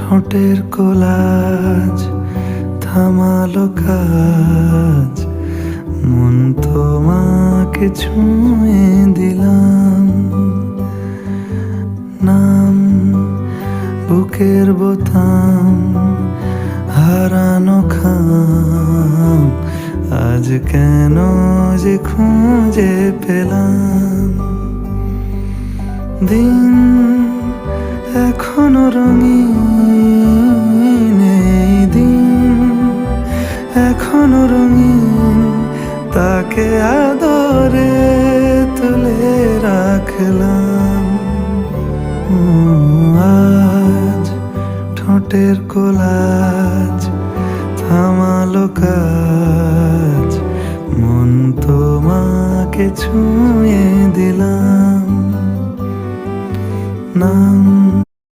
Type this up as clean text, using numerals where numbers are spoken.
ঠোঁটের কোলাজ থামালো কাজ, মন তোমাকে ছুঁয়ে দিলাম। নাম বুকের বোতাম, হারানো খাম, আজ কেন যে খুঁজে পেলাম। দিন এখনো রঙিন, এই দিন এখনো রঙিন, তাকে আদরে তুলে রাখলাম। আজ ঠোঁটের কোলাজ থামালো কাজ, মন তোমাকে ছুঁয়ে দিলাম। নাম